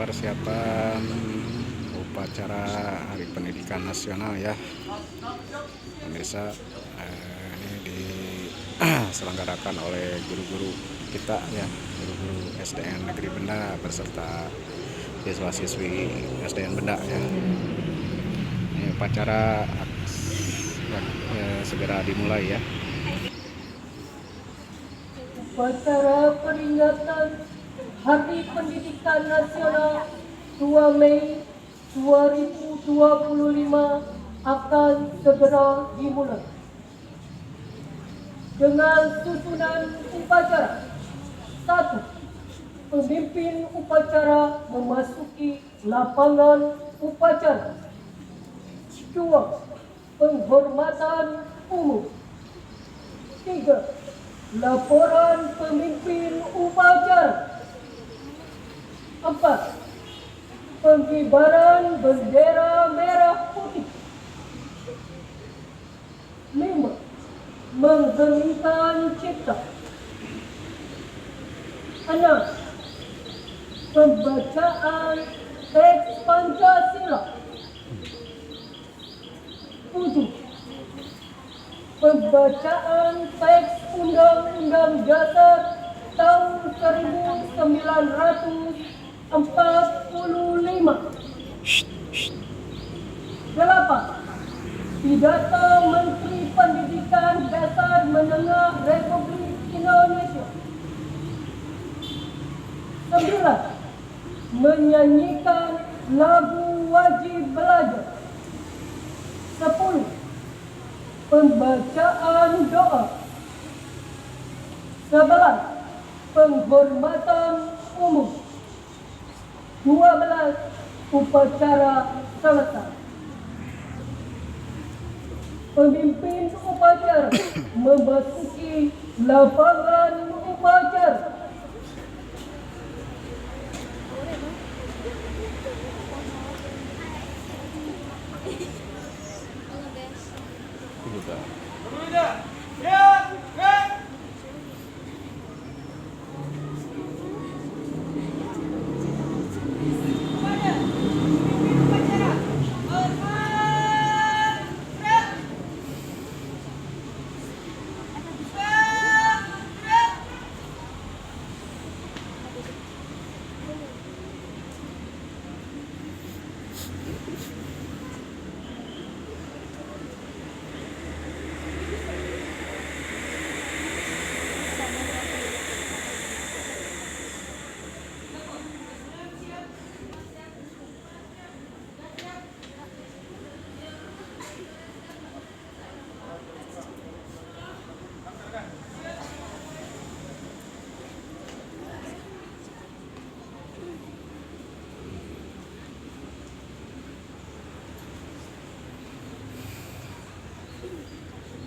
Persiapan upacara Hari Pendidikan Nasional ya pemirsa, ini diselenggarakan oleh guru-guru kita ya, guru-guru SDN Negeri Benda beserta siswa-siswi SDN Benda ya. Ini upacara segera dimulai ya. Upacara peringatan Hari Pendidikan Nasional 2 Mei 2025 akan segera dimulai dengan susunan upacara. 1. Pemimpin upacara memasuki lapangan upacara. 2. Penghormatan umum. 3. Laporan pemimpin upacara. 4. Pengibaran bendera merah putih. 5. Mengheningkan cipta. 6. Pembacaan teks Pancasila. 7. Pembacaan teks Undang-Undang Dasar tahun 1945. 8. Pidato Menteri Pendidikan Dasar Menengah Republik Indonesia. 9. Menyanyikan lagu wajib belajar. 10. Pembacaan doa. 11. Penghormatan umum. 12. Upacara selesai. Pemimpin upacara memasuki lapangan upacara.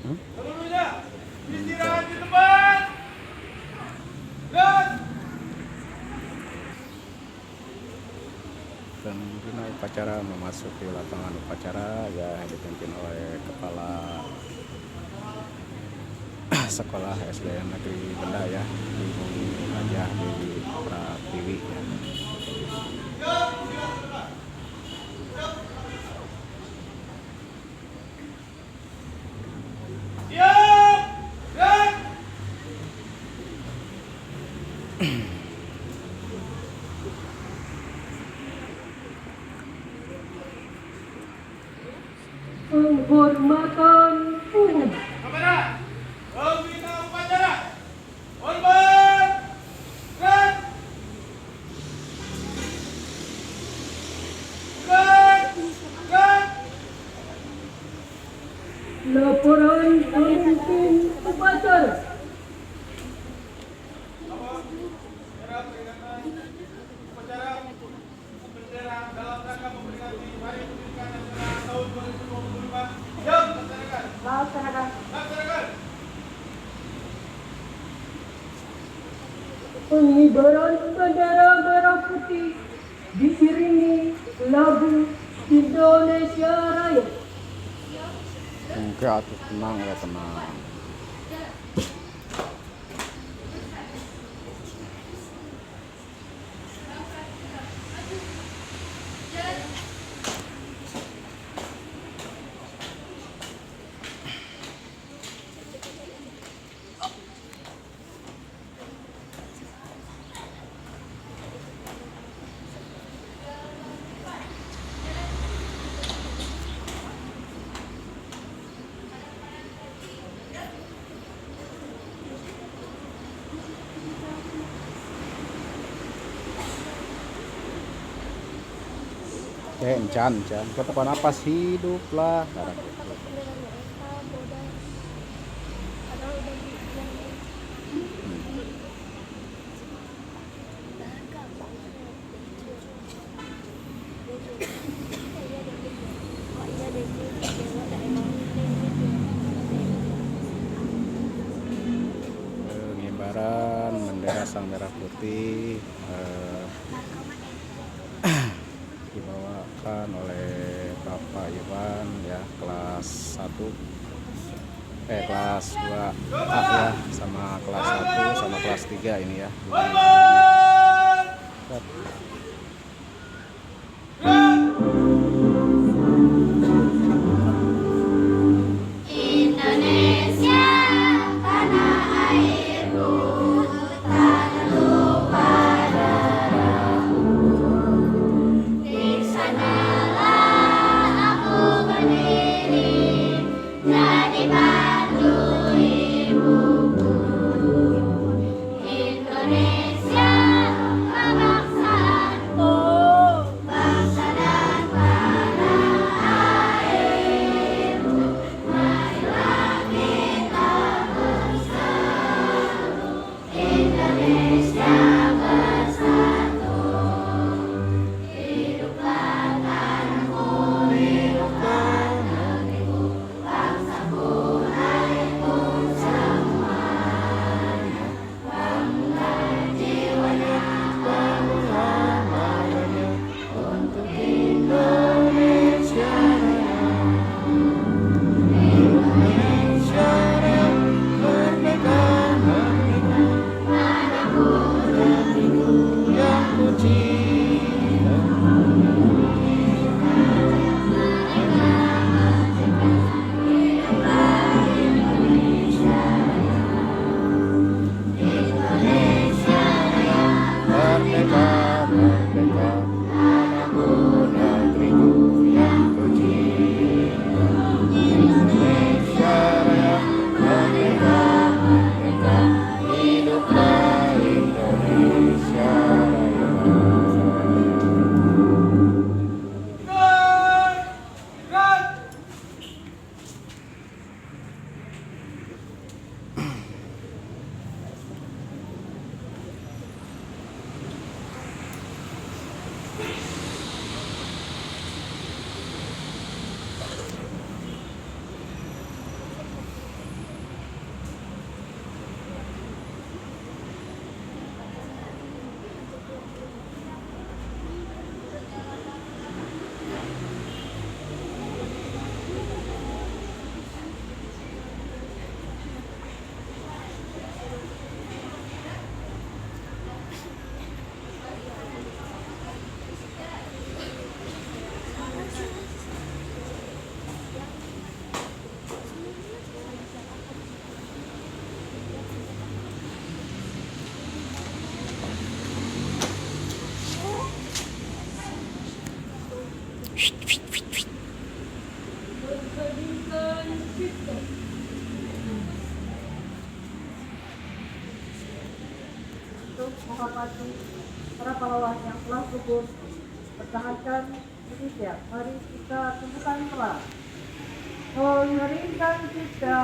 Seluruhnya istirahat di tempat. Dan pembina upacara memasuki lapangan upacara yang dipimpin oleh Kepala Sekolah SDN Negeri Benda ya, Ibu Hajah Dewi Pratiwi ya. Penghormatan umum. kamera, pembina upacara, hormat, dan Laporan pemimpin upacara. upacara bendera dalam rangka memperingati Hari Pendidikan Nasional tahun 2025 yang laksanakan. Pengibaran bendera merah putih diiringi lagu Indonesia Indonesia Raya. Enggak tuh, tenang ya, tenang. Encan, kata napas hiduplah. Pengibaran bendera Sang Merah Putih dibawakan oleh Bapak Iwan ya, kelas 1 kelas 2A ya, sama kelas 1 sama kelas 3 ini ya. Indonesia, tanah airku, tak lupa darahku. Di sanalah aku berdiri, jadi batu ibuku. Indonesia, kebangsaanku, bangsa dan tanah air. Marilah kita bersatu, Indonesia bersatu. Hiduplah tanahku, hiduplah negeriku, bangsaku, airku semuanya. Bangunlah jiwanya, bangunlah malanya, untuk Indonesia Raya. Indonesia Raya, merdeka, merdeka, tanahku, negeriku yang ku cinta. Indonesia Raya, merdeka, merdeka, tanahku, negeriku yang ku cinta. Indonesia Raya, merdeka, merdeka, hiduplah Indonesia Raya. Pendidikan kita. Untuk menghormati para pahlawan yang telah gugur pertahankan Indonesia, mari kita temukan telah mengeringkan kita.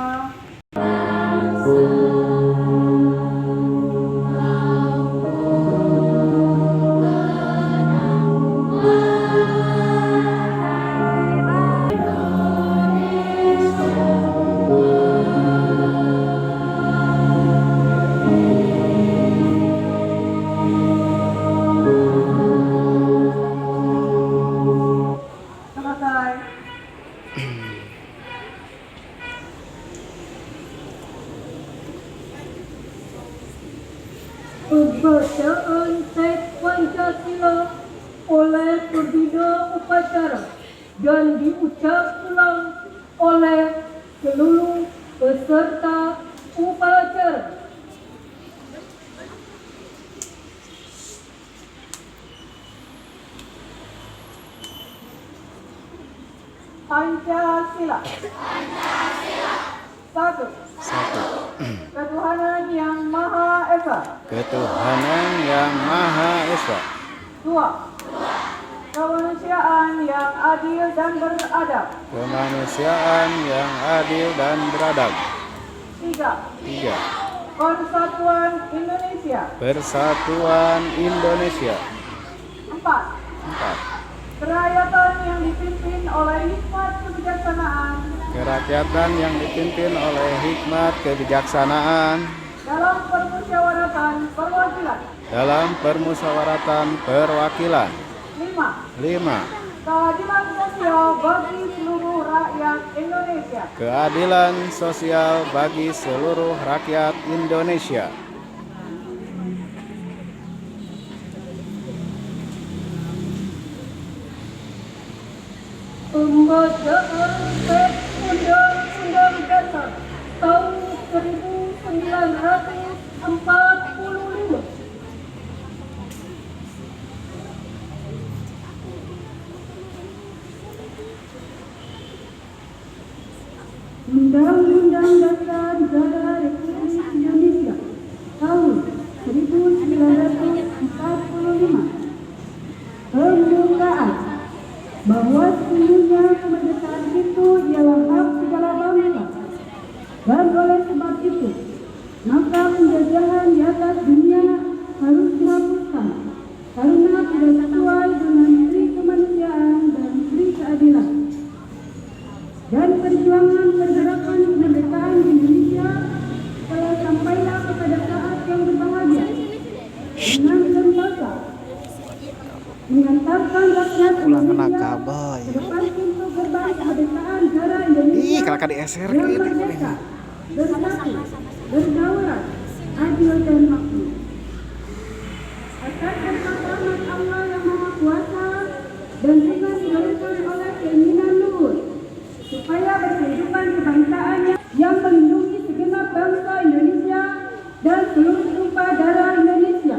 Maka Pembacaan teks Pancasila oleh pembina upacara dan diucap ulang oleh seluruh peserta upacara. Pancasila. Satu. Ketuhanan yang Maha Esa. Ketuhanan yang Maha Esa. 2. Kemanusiaan yang adil dan beradab. Kemanusiaan yang adil dan beradab. 3. 3. Persatuan Indonesia. Persatuan Indonesia. 4. 4. Kerakyatan yang dipimpin oleh hikmat kebijaksanaan Kerakyatan yang dipimpin oleh hikmat kebijaksanaan dalam permusyawaratan perwakilan. dalam permusyawaratan perwakilan. 5. 5. Keadilan sosial bagi seluruh rakyat Indonesia. Keadilan sosial bagi seluruh rakyat Indonesia. Pembacaan teks Undang-Undang Dasar tahun 1945. Undang-Undang Dasar Negara Republik Indonesia tahun 1945. Pembukaan bahwa sesungguhnya kemerdekaan itu ialah hak segala bangsa, dan oleh sebab itu maka penjajahan di atas dunia harus dihapuskan karena tidak sesuai dengan pri kemanusiaan dan pri keadilan. Dan perjuangan pergerakan kemerdekaan Indonesia telah sampailah kepada saat yang berbahagia dengan lembaga mengantarkan rakyat Indonesia ke depan pintu gerbang kemerdekaan negara Indonesia yang merdeka, bersatu, berdaulat, adil dan makmur. Atas dasar rahmat Allah yang Maha Kuasa dan dengan didorongkan oleh keinginan luhur supaya berkehidupan kebangsaan yang melindungi segenap bangsa Indonesia dan seluruh tumpah darah Indonesia,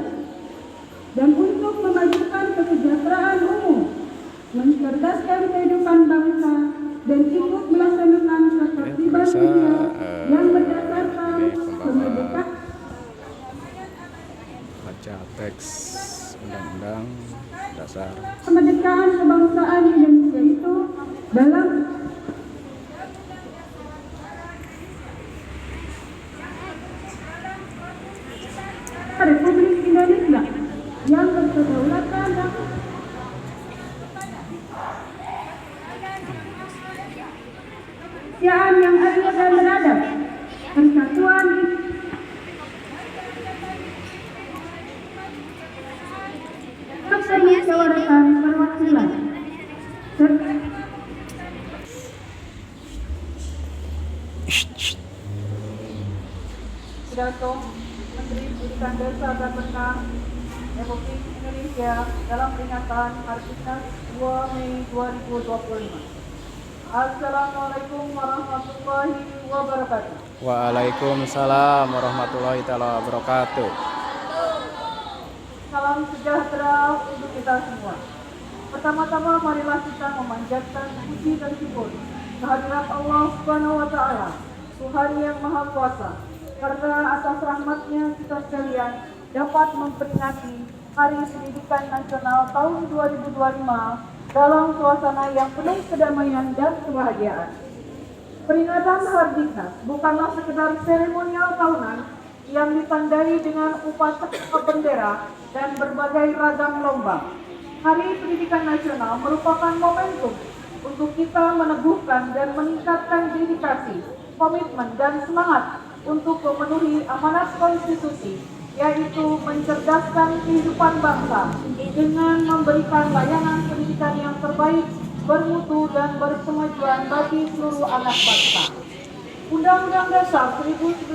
dan untuk memajukan kesejahteraan umum, mencerdaskan kehidupan bangsa, dan ikut melaksanakan ketertiban dunia yang berdasarkan kemerdekaan. Baca teks Undang-Undang Dasar. Kemerdekaan kebangsaan Indonesia itu dalam Republik Indonesia yang berkedaulatan dan kemanusiaan yang adil dan beradab, persatuan permusyawaratan perwakilan Pidato Menteri Pendidikan Dasar dan Menengah Republik Indonesia dalam peringatan Hardinas 2 Mei 2025. Assalamualaikum warahmatullahi wabarakatuh. Waalaikumsalam warahmatullahi taala wabarakatuh. Salam sejahtera untuk kita semua. Pertama-tama marilah kita memanjatkan puji dan syukur kehadirat Allah Subhanahu wa taala, Tuhan yang Maha Kuasa, karena atas rahmat-Nya kita sekalian dapat memperingati Hari Pendidikan Nasional tahun 2025 dalam suasana yang penuh kedamaian dan kebahagiaan. Peringatan Hardiknas bukanlah sekedar seremonial tahunan yang ditandai dengan upacara bendera dan berbagai ragam lomba. Hari Pendidikan Nasional merupakan momentum untuk kita meneguhkan dan meningkatkan dedikasi, komitmen, dan semangat untuk memenuhi amanat konstitusi, yaitu mencerdaskan kehidupan bangsa dengan memberikan layanan pendidikan yang terbaik, bermutu, dan berkemajuan bagi seluruh anak bangsa. Undang-Undang Dasar 1945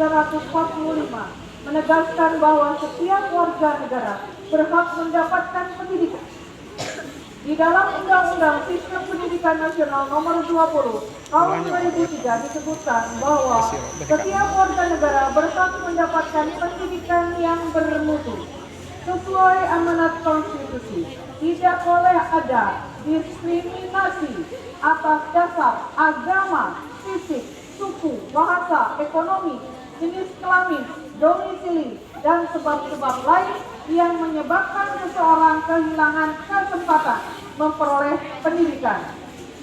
menegaskan bahwa setiap warga negara berhak mendapatkan pendidikan. Di dalam Undang-Undang Sistem Pendidikan Nasional Nomor 20 Tahun 2003 disebutkan bahwa setiap warga negara berhak mendapatkan pendidikan yang bermutu. Sesuai amanat konstitusi, tidak boleh ada diskriminasi atas dasar agama, fisik, suku, bahasa, ekonomi, jenis kelamin, domisili, dan sebab-sebab lain yang menyebabkan seseorang kehilangan kesempatan memperoleh pendidikan.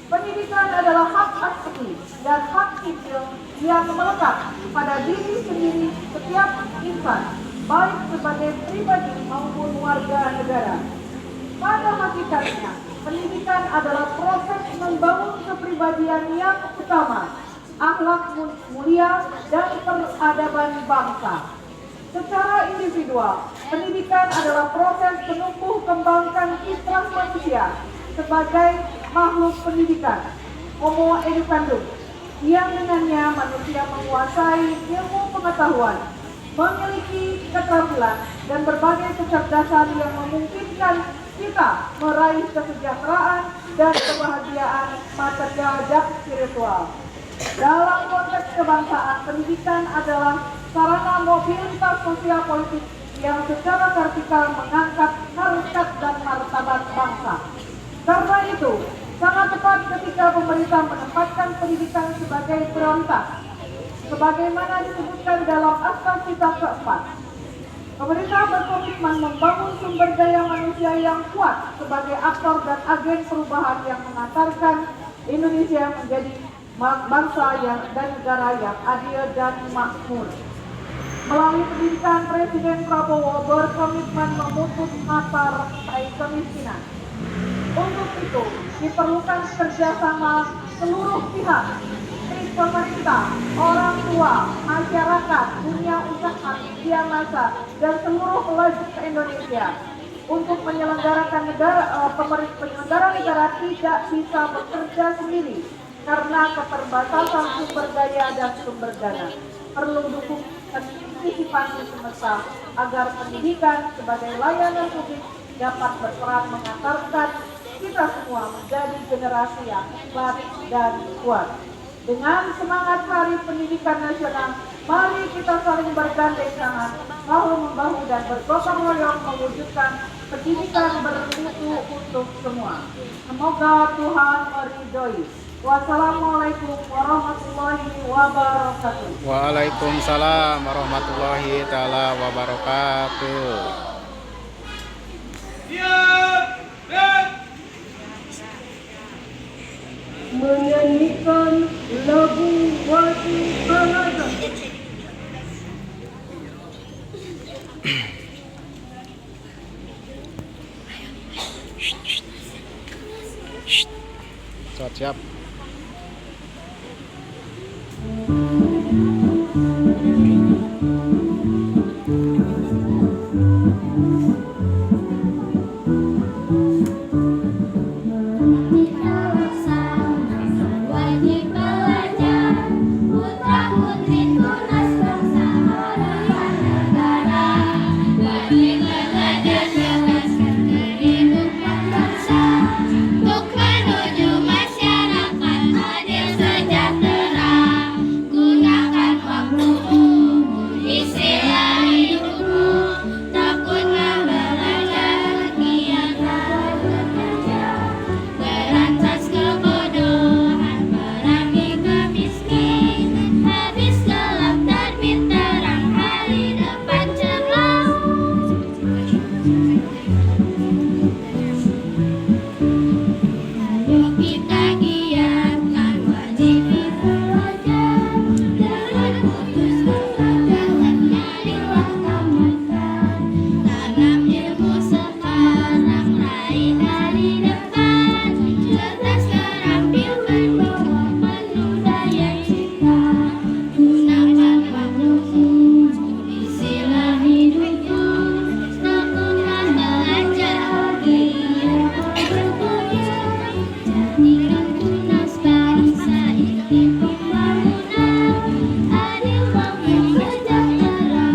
Pendidikan adalah hak asasi dan hak sipil yang melekat pada diri sendiri setiap insan, baik sebagai pribadi maupun warga negara. Pada hakikatnya, pendidikan adalah proses membangun kepribadian yang utama, akhlak mulia, dan peradaban bangsa. Secara individual, pendidikan adalah proses menumbuh kembangkan fitrah manusia sebagai makhluk pendidikan, homo educandum, yang dengannya manusia menguasai ilmu pengetahuan, memiliki keterampilan dan berbagai kecerdasan yang memungkinkan kita meraih kesejahteraan dan kebahagiaan material dan spiritual. Dalam konteks kebangsaan, pendidikan adalah sarana mobilitas sosial politik yang secara vertikal mengangkat harkat dan martabat bangsa. Karena itu, sangat tepat ketika pemerintah menempatkan pendidikan sebagai prioritas, sebagaimana disebutkan dalam Asas Kita keempat. Pemerintah berkomitmen membangun sumber daya manusia yang kuat sebagai aktor dan agen perubahan yang mengantarkan Indonesia menjadi bangsa dan negara yang adil dan makmur. Melalui pendidikan, Presiden Prabowo berkomitmen memutus mata rantai kemiskinan. Untuk itu, diperlukan kerjasama seluruh pihak, dari pemerintah, orang tua, masyarakat, dunia usaha, media massa, dan seluruh pelajar Indonesia. Untuk menyelenggarakan penyelenggara negara tidak bisa bekerja sendiri karena keterbatasan sumber daya dan sumber dana. Perlu dukungan partisipasi semesta agar pendidikan sebagai layanan publik dapat berperan mengantarkan kita semua menjadi generasi yang hebat dan kuat. Dengan semangat Hari Pendidikan Nasional, mari kita saling bergandeng tangan, bahu-membahu dan bergotong royong mewujudkan pendidikan bermutu untuk semua. Semoga Tuhan meridhoi. Wassalamualaikum warahmatullahi wabarakatuh. Waalaikumsalam warahmatullahi taala wabarakatuh. Siap dan Menyanyikan lagu Wati Balaga. Siap. Wajib belajar, putra putri tunas bangsa harapan negara. Wajib belajar cerdaskan kehidupan bangsa, untuk menuju masyarakat adil sejahtera. Gunakan waktumu, isilah hidupmu, takutlah belajar, giatlah bekerja. Berantas kebodohan, perangi kemiskinan, habis gelap terbit terang, hari depan cerah. Ayo kita giatkan wajib belajar, jangan putus asa, jangan nyarilah tamatkan. Tanam ilmu sekarang, raih dari depan, cerdas terampil berbawa penuh daya cita. Gunakan waktumu, isilah hidupmu, takutlah belajar, giatlah bekerja. Jadikan tunas bangsa iklim pembangunan, adil, makmur, sejahtera,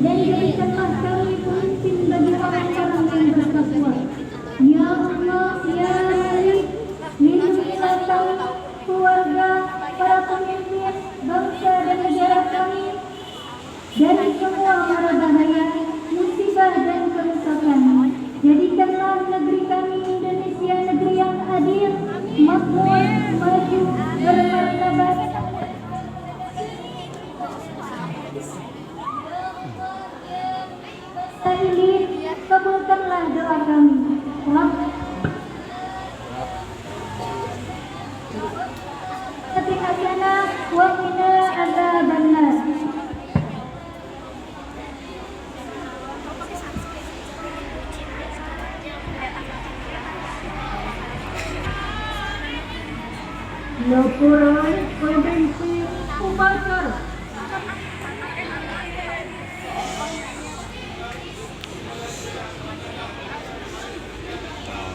dan jadikanlah kami pemimpin bagi orang-orang yang bertakwa. Ya Allah, Ya Malik, lindungilah kami, keluarga, para pemimpin, bangsa dan negara kami dari semua mara bahaya, musibah dan kerusakan. Jadikanlah negeri kami Indonesia negeri yang adil, makmur, maju, bermartabat. Ini kabulkanlah doa kami. Tapi hasanah wa qina adzabannar. Laporan pemimpin upacara.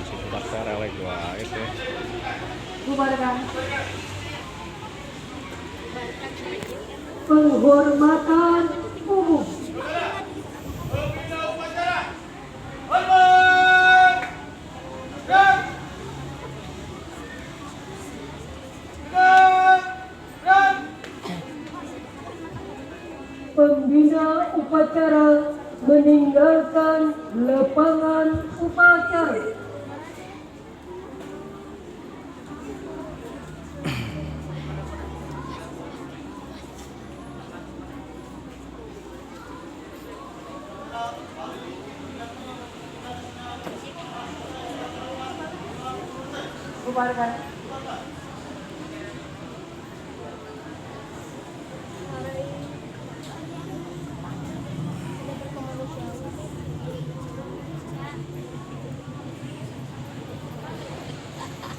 Si upacara lagi dua itu. Bubarkan. Penghormatan umum. Pembina upacara. Hormat. Gerak. Gerak. Pembina upacara meninggalkan lapangan upacara. Bubarkan.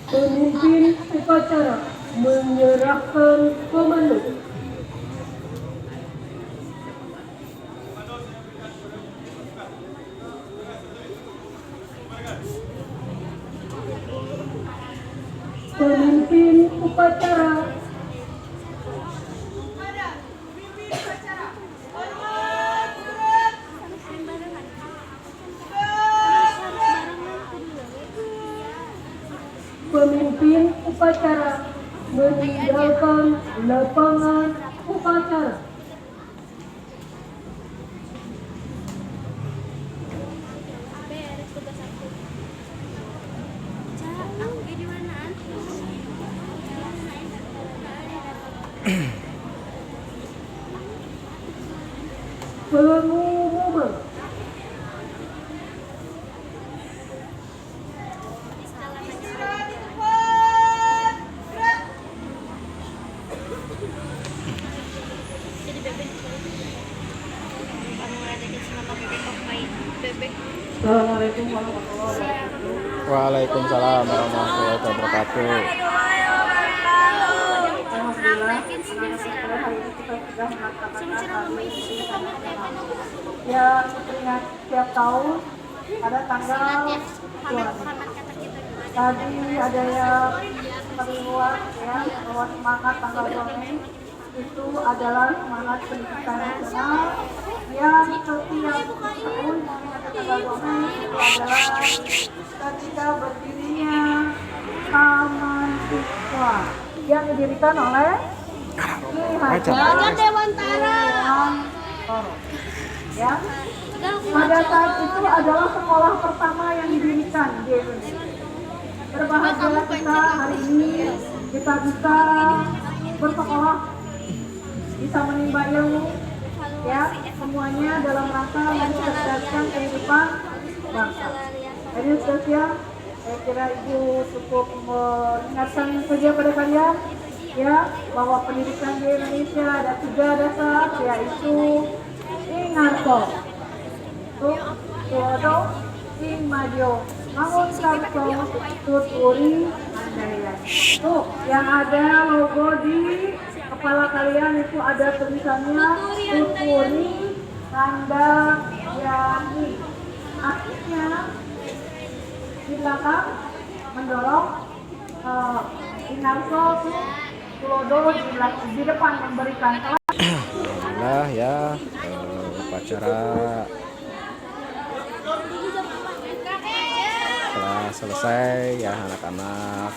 Pemimpin upacara menyerahkan komando. Pemimpin upacara pemimpin upacara meninggalkan lapangan upacara. Pengumuman. Assalamualaikum warahmatullahi wabarakatuh. Waalaikumsalam warahmatullahi wabarakatuh. Alhamdulillah, anak-anak sekalian, hari ini kita sudah melaksanakan hari ini yang teringat setiap tahun pada tanggal 2. Tadi ada yang keluar ya bahwa semangat tanggal 2 Mei itu adalah semangat pendidikan nasional yang setiap tahun mengingat tanggal 2 Mei itu adalah ketika berdirinya Taman Siswa yang didirikan oleh Ki Hajar Dewantara. Ya, pada saat itu adalah sekolah pertama yang didirikan di Indonesia. Berbahagia kita hari ini kita bisa bersekolah, bisa menimba ilmu, ya semuanya dalam rangka mencerdaskan kehidupan bangsa. Jadi spesial, saya kira Ibu cukup mengingatkan saja pada kalian ya bahwa pendidikan di Indonesia ada 3 dasar, yaitu Ingarso, Tuodo, Ingmadio, Mangun Karso, Tuturi, Andaya. Tuh, yang ada logo di kepala kalian itu ada tulisannya Tuturi, Anda, Yani. Artinya di belakang mendorong Inarso, Tulodo di depan memberikan kelas. Alhamdulillah ya, acara telah selesai ya anak-anak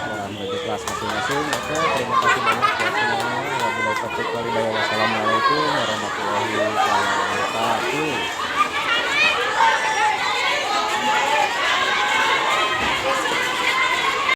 telah menuju kelas masing-masing. Oke, terima kasih banyak buat semuanya. Wassalamualaikum warahmatullahi wabarakatuh.